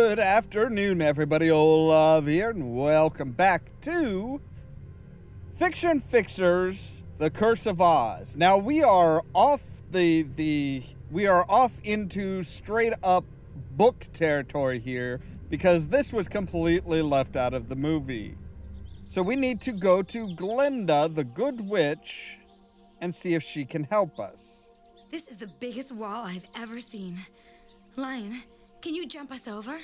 Good afternoon, everybody. Ollamh here, and welcome back to Fiction Fixers: The Curse of Oz. Now we are off we are off into straight up book territory here because this was completely left out of the movie. So we need to go to Glinda, the Good Witch, and see if she can help us. This is the biggest wall I've ever seen. Lion, can you jump us over?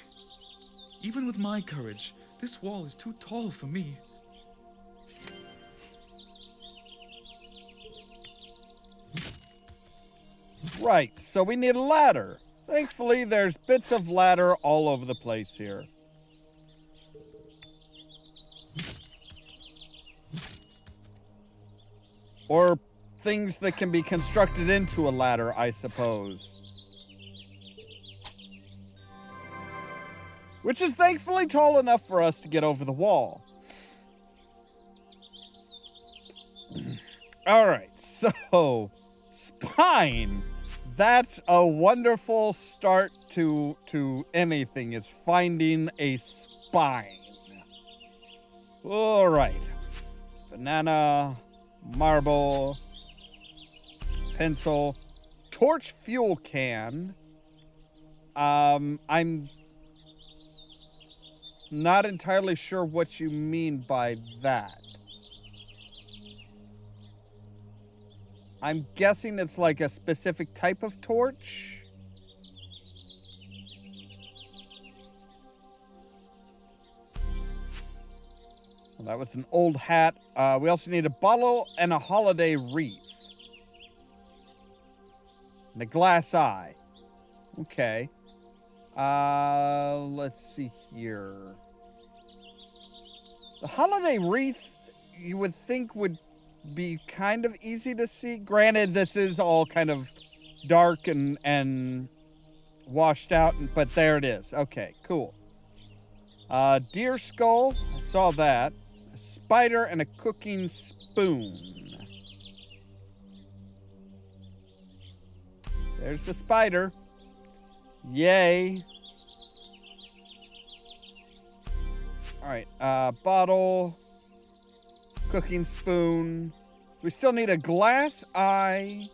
Even with my courage, this wall is too tall for me. Right, so we need a ladder. Thankfully, there's bits of ladder all over the place here. Or things that can be constructed into a ladder, I suppose. Which is thankfully tall enough for us to get over the wall. Alright, so spine. That's a wonderful start to anything, is finding a spine. Alright. Banana, marble, pencil, torch fuel can. I'm not entirely sure what you mean by that. I'm guessing it's like a specific type of torch. Well, that was an old hat. We also need a bottle and a holiday wreath. And a glass eye. Okay. Let's see here. The holiday wreath, you would think would be kind of easy to see. Granted, this is all kind of dark and washed out, but there it is. Okay, cool. Deer skull, I saw that. A spider and a cooking spoon. There's the spider. Yay. Alright, bottle, cooking spoon. We still need a glass eye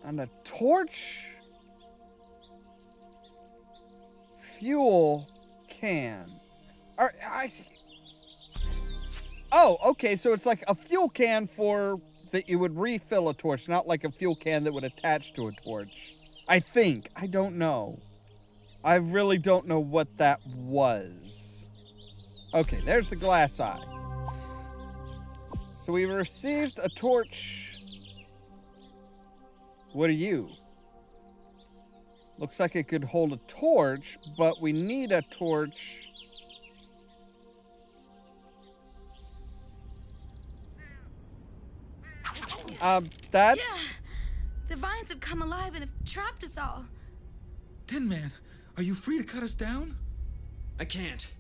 and a torch, fuel can. Oh, okay, so it's like a fuel can for that you would refill a torch, not like a fuel can that would attach to a torch. I think. I don't know. I really don't know what that was. Okay, there's the glass eye. So we received a torch. What are you? Looks like it could hold a torch, but we need a torch. That's... Yeah, the vines have come alive and have trapped us all. Tin Man, are you free to cut us down? I can't.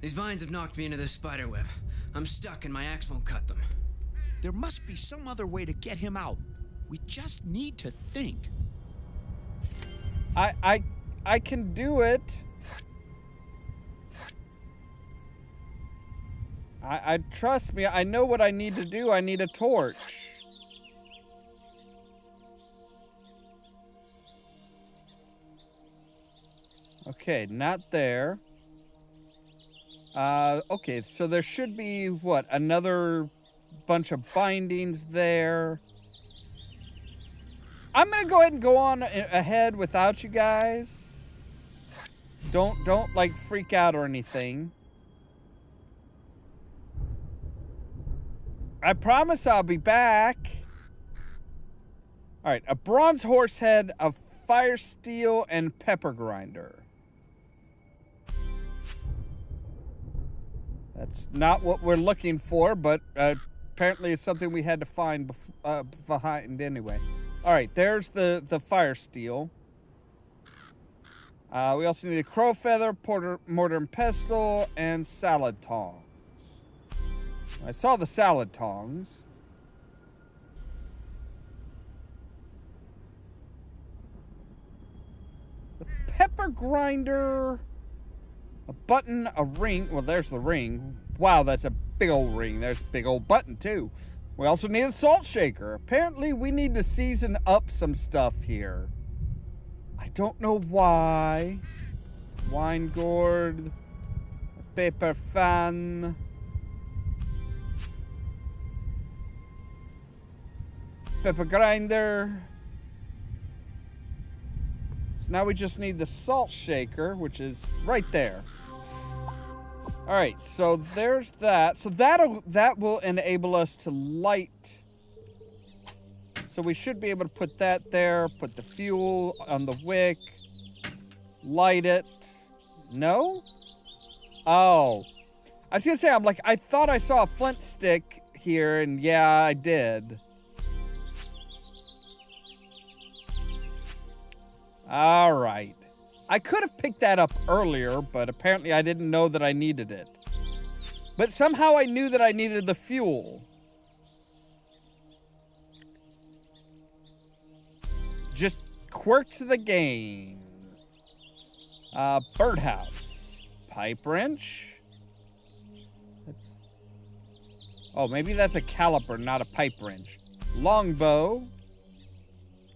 These vines have knocked me into this spider web. I'm stuck and my axe won't cut them. There must be some other way to get him out. We just need to think. I can do it. I trust me. I know what I need to do. I need a torch. Okay, not there. Okay, so there should be, what, another bunch of bindings there. I'm gonna go ahead and go on ahead without you guys. Don't like freak out or anything. I promise I'll be back. All right, a bronze horse head, a fire steel, and pepper grinder. That's not what we're looking for, but apparently it's something we had to find behind anyway. All right, there's the fire steel. We also need a crow feather, mortar and pestle, and salad tongs. I saw the salad tongs. The pepper grinder, a button, a ring. Well, there's the ring. Wow, that's a big old ring. There's a big old button, too. We also need a salt shaker. Apparently, we need to season up some stuff here. I don't know why. Wine gourd, paper fan. Pepper grinder. So now we just need the salt shaker, which is right there. All right, so there's that. So that will enable us to light. So we should be able to put that there, put the fuel on the wick, light it. No? Oh. I was gonna say, I thought I saw a flint stick here, and yeah, I did. All right. I could have picked that up earlier, but apparently I didn't know that I needed it. But somehow I knew that I needed the fuel. Just quirks of the game. Birdhouse. Pipe wrench. Oh, maybe that's a caliper, not a pipe wrench. Longbow.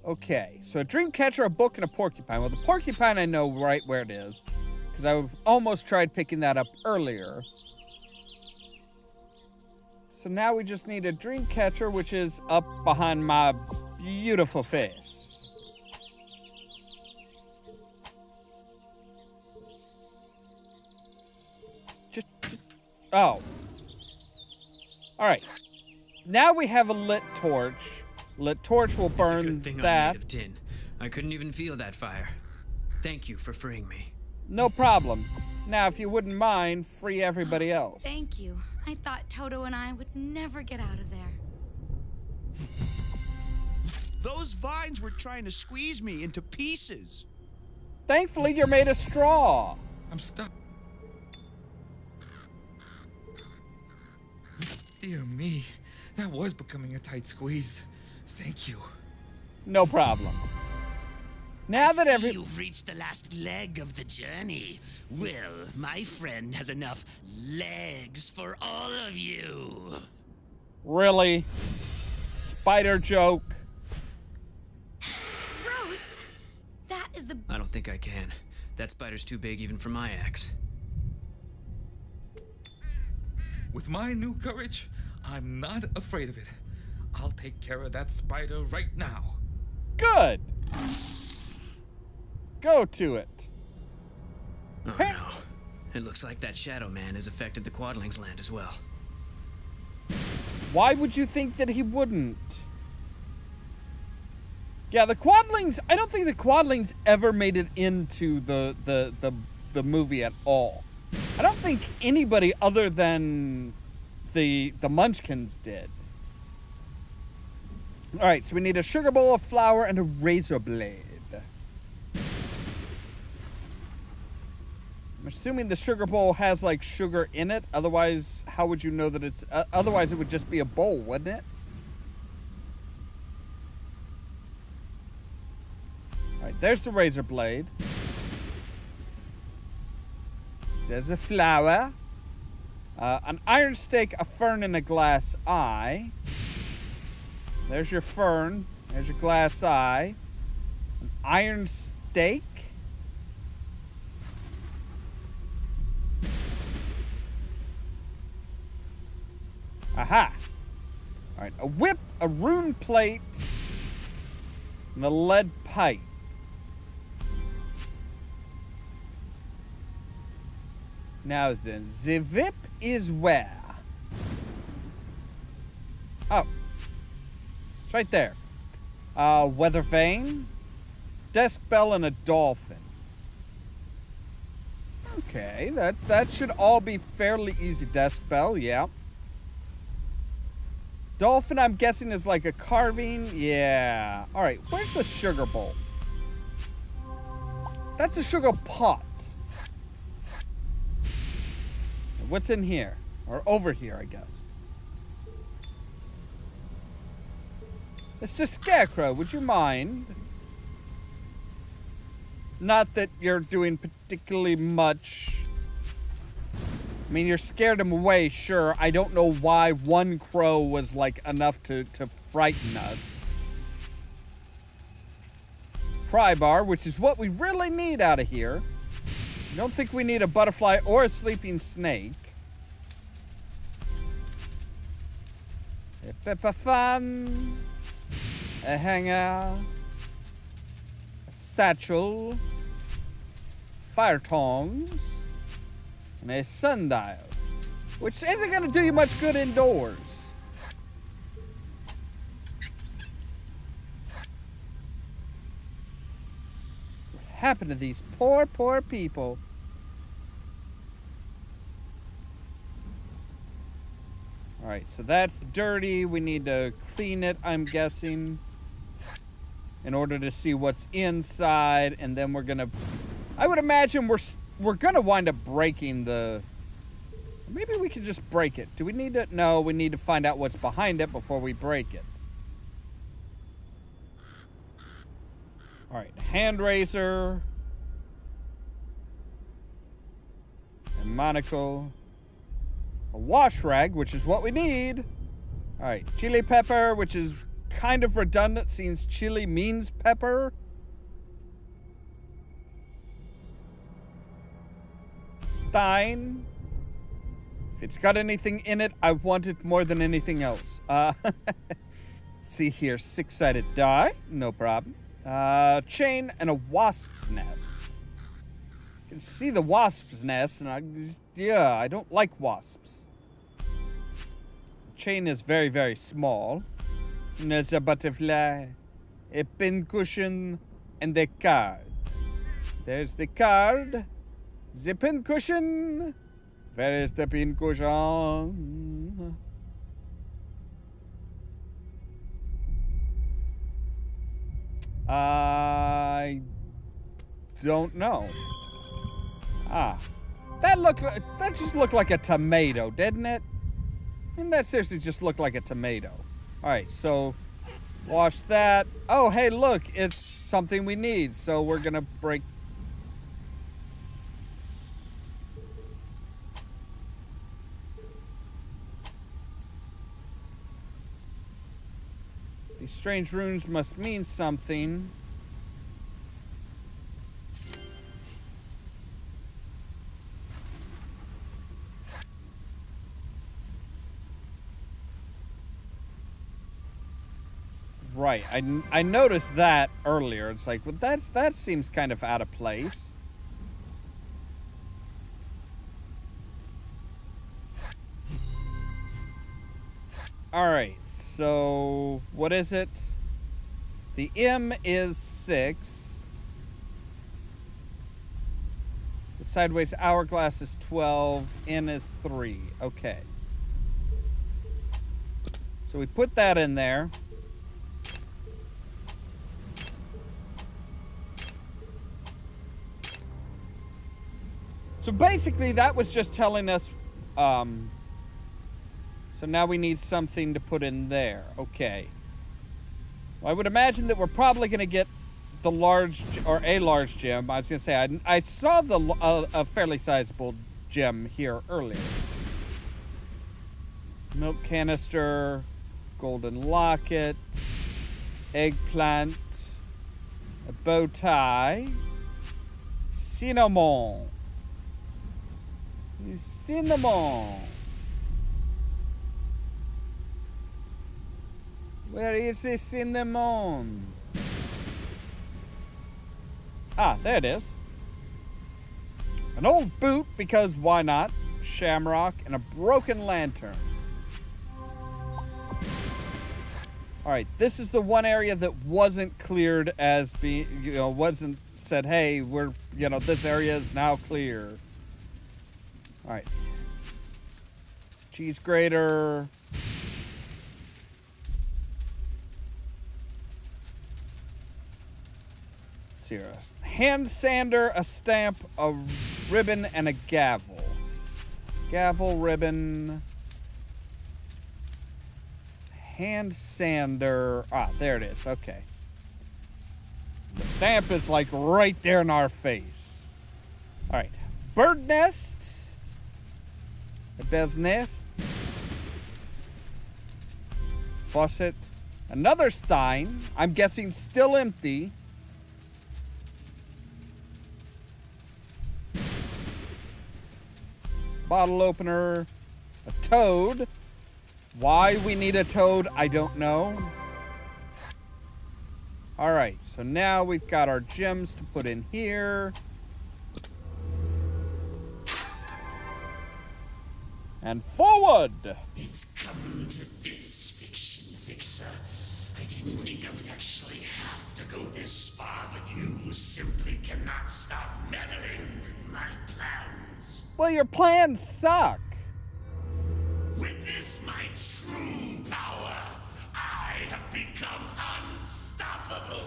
Okay, so a dream catcher, a book, and a porcupine. Well, the porcupine I know right where it is, because I've almost tried picking that up earlier. So now we just need a dream catcher, which is up behind my beautiful face. Just oh. All right. Now we have a lit torch. Lit torch will burn it's a good thing that. I'm made of tin. I couldn't even feel that fire. Thank you for freeing me. No problem. Now, if you wouldn't mind, free everybody else. Thank you. I thought Toto and I would never get out of there. Those vines were trying to squeeze me into pieces. Thankfully, you're made of straw. I'm stuck. Dear me, that was becoming a tight squeeze. Thank you. No problem. Now that You've reached the last leg of the journey. Well, my friend has enough legs for all of you. Really? Spider joke. Gross! That is the... I don't think I can. That spider's too big even for my axe. With my new courage, I'm not afraid of it. I'll take care of that spider right now. Good. Go to it. Oh no. It looks like that shadowman has affected the Quadlings' land as well. Why would you think that he wouldn't? Yeah, the Quadlings, I don't think the Quadlings ever made it into the movie at all. I don't think anybody other than the Munchkins did. All right, so we need a sugar bowl of flour and a razor blade. I'm assuming the sugar bowl has like sugar in it. Otherwise, how would you know that it's... otherwise, it would just be a bowl, wouldn't it? All right, there's the razor blade. There's a flour. An iron stake, a fern, and a glass eye. There's your fern. There's your glass eye. An iron stake. Aha. All right, a whip, a rune plate, and a lead pipe. Now then, the whip is where? Oh. It's right there. Weather vane, desk bell, and a dolphin. Okay, that should all be fairly easy. Desk bell, yeah. Dolphin, I'm guessing, is like a carving. Yeah. All right, where's the sugar bowl? That's a sugar pot. What's in here? Or over here, I guess. Mr. Scarecrow, would you mind? Not that you're doing particularly much. I mean, you're scared him away, sure. I don't know why one crow was, like, enough to frighten us. Pry bar, which is what we really need out of here. I don't think we need a butterfly or a sleeping snake. A pepper fan. A hanger. A satchel. Fire tongs. And a sundial, which isn't going to do you much good indoors. What happened to these poor, poor people? All right, so that's dirty. We need to clean it, I'm guessing, in order to see what's inside, and then we're going to... I would imagine we're gonna wind up breaking the... Maybe we could just break it. Do we need to... No, we need to find out what's behind it before we break it. Alright, hand razor. A monocle. A wash rag, which is what we need. Alright, chili pepper, which is kind of redundant since chili means pepper. Stein. If it's got anything in it, I want it more than anything else. See here, 6-sided die, no problem. Chain and a wasp's nest. You can see the wasp's nest, and I don't like wasps. Chain is very, very small. And there's a butterfly, a pincushion, and a card. There's the card. The pincushion. Where is the pincushion? I don't know. Ah, that just looked like a tomato, didn't it? And that seriously just looked like a tomato. All right, so wash that. Oh, hey, look, it's something we need. So we're gonna break. These strange runes must mean something. Right, I noticed that earlier. It's like, well, that seems kind of out of place. Alright, so what is it? The M is 6. The sideways hourglass is 12. N is 3. Okay. So we put that in there. So basically that was just telling us, so now we need something to put in there. Okay. Well, I would imagine that we're probably going to get the large, or a large gem. I was going to say, I saw a fairly sizable gem here earlier. Milk canister, golden locket, eggplant, a bow tie, cinnamon. Cinnamon. Where is the cinnamon? Ah, there it is. An old boot, because why not? Shamrock and a broken lantern. Alright, this is the one area that wasn't cleared as being, wasn't said, hey, we're, this area is now clear. Alright. Cheese grater. here? A hand sander, a stamp, a ribbon, and a gavel. Gavel, ribbon, hand sander. Ah, there it is. Okay. The stamp is like right there in our face. All right. Bird nest. A bear's nest. Faucet. Another stein. I'm guessing still empty. Bottle opener. A toad. Why we need a toad, I don't know. Alright, so now we've got our gems to put in here. And forward! It's come to this, Fiction Fixer. I didn't think I would actually have to go this far, but you simply cannot stop meddling with my plans. Well, your plans suck. Witness my true power. I have become unstoppable.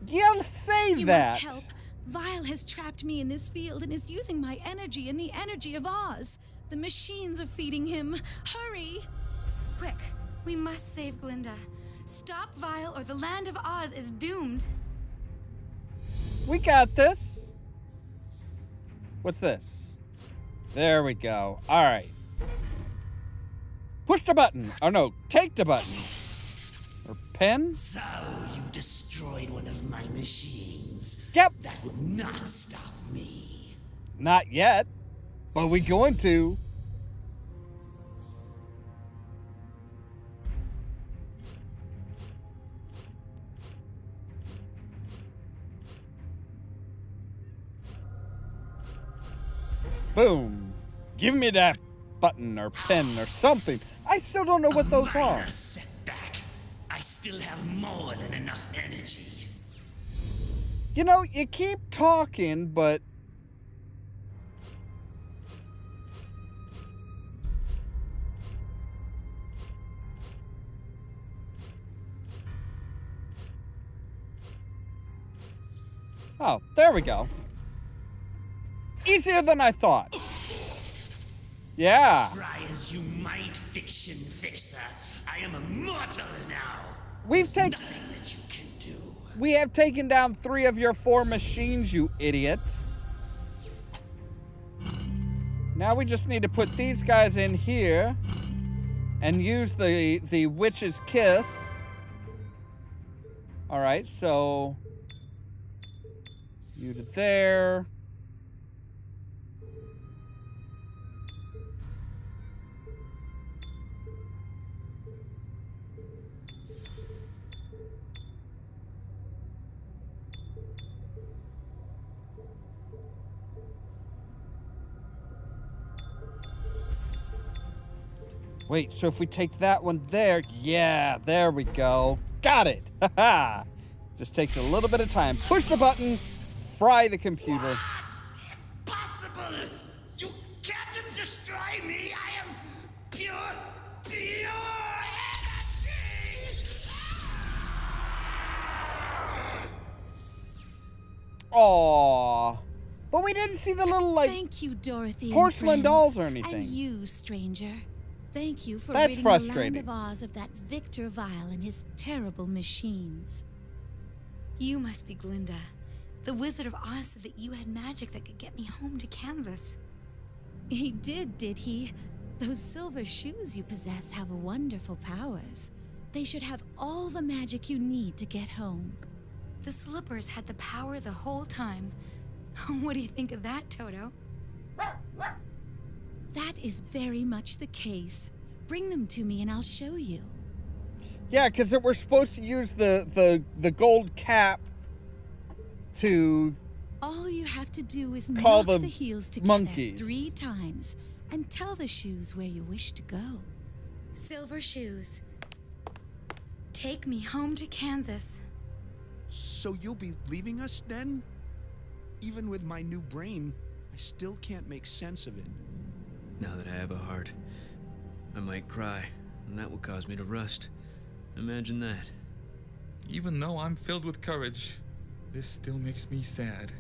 You'll say You that. must help. Vile has trapped me in this field and is using my energy and the energy of Oz. The machines are feeding him. Hurry! Quick, we must save Glinda. Stop Vile or the land of Oz is doomed. We got this. What's this? There we go. All right. Push the button. Oh no, take the button. Or pen? So, you've destroyed one of my machines. Yep. That will not stop me. Not yet, but we going to. Boom. Give me that button or pen or something. I still don't know what those are. Minor setback. I still have more than enough energy. You know, you keep talking, but... Oh, there we go. Easier than I thought. Yeah. Try as you might, Fiction Fixer. I am immortal now. We've taken... Nothing that you can do. We have taken down 3 of your 4 machines, you idiot. Now we just need to put these guys in here and use the witch's kiss. All right, so you to there. Wait, so if we take that one there, yeah, there we go. Got it. Haha. Just takes a little bit of time. Push the button, fry the computer. What? Impossible! You can't destroy me! I am pure energy! Aww. But we didn't see the little, like, Thank you, Dorothy. and porcelain friends. dolls or anything. And you, stranger. Thank you for That's ridding frustrating. the land of Oz of that Victor Vile and his terrible machines. You must be Glinda. The Wizard of Oz said that you had magic that could get me home to Kansas. He did he? Those silver shoes you possess have wonderful powers. They should have all the magic you need to get home. The slippers had the power the whole time. What do you think of that, Toto? That is very much the case. Bring them to me and I'll show you. Yeah, because we're supposed to use the gold cap to... All you have to do is Call knock the the heels together monkeys. 3 times and tell the shoes where you wish to go. Silver shoes. Take me home to Kansas. So you'll be leaving us then? Even with my new brain, I still can't make sense of it. Now that I have a heart, I might cry, and that will cause me to rust. Imagine that. Even though I'm filled with courage, this still makes me sad.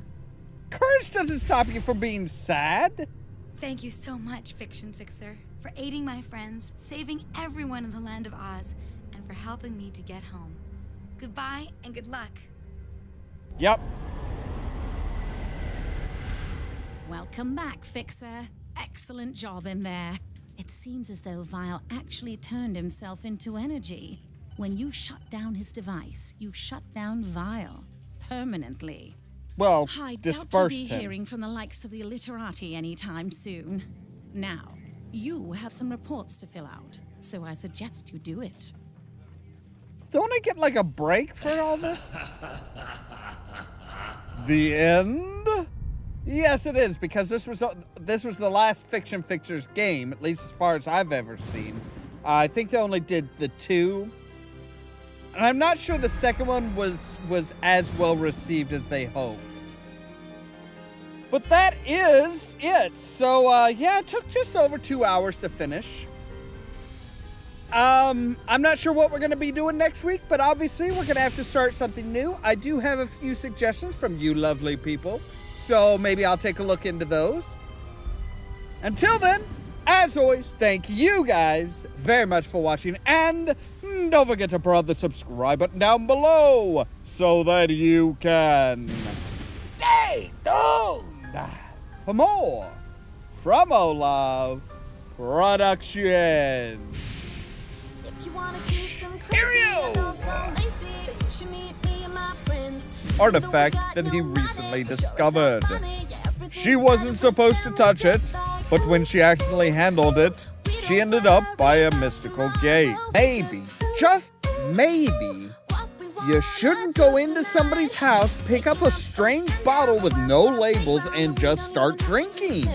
Courage doesn't stop you from being sad. Thank you so much, Fiction Fixer, for aiding my friends, saving everyone in the land of Oz, and for helping me to get home. Goodbye and good luck. Yep. Welcome back, Fixer. Excellent job in there. It seems as though Vile actually turned himself into energy. When you shut down his device, you shut down Vile. Permanently. Well, I doubt you'll dispersed be him. hearing from the likes of the illiterati anytime soon. Now, you have some reports to fill out, so I suggest you do it. Don't I get like a break for all this? The end? Yes, it is, because this was the last Fiction Fixers game, at least as far as I've ever seen. I think they only did the 2. And I'm not sure the second one was as well received as they hoped. But that is it. So, yeah, it took just over 2 hours to finish. I'm not sure what we're going to be doing next week, but obviously we're going to have to start something new. I do have a few suggestions from you lovely people, so maybe I'll take a look into those. Until then, as always, thank you guys very much for watching, and don't forget to press the subscribe button down below so that you can stay tuned for more from Ollamh Productions. If you wanna see some Cheerio! Artifact that he recently discovered. She wasn't supposed to touch it, but when she accidentally handled it, she ended up by a mystical gate. Maybe, just maybe, you shouldn't go into somebody's house, pick up a strange bottle with no labels, and just start drinking.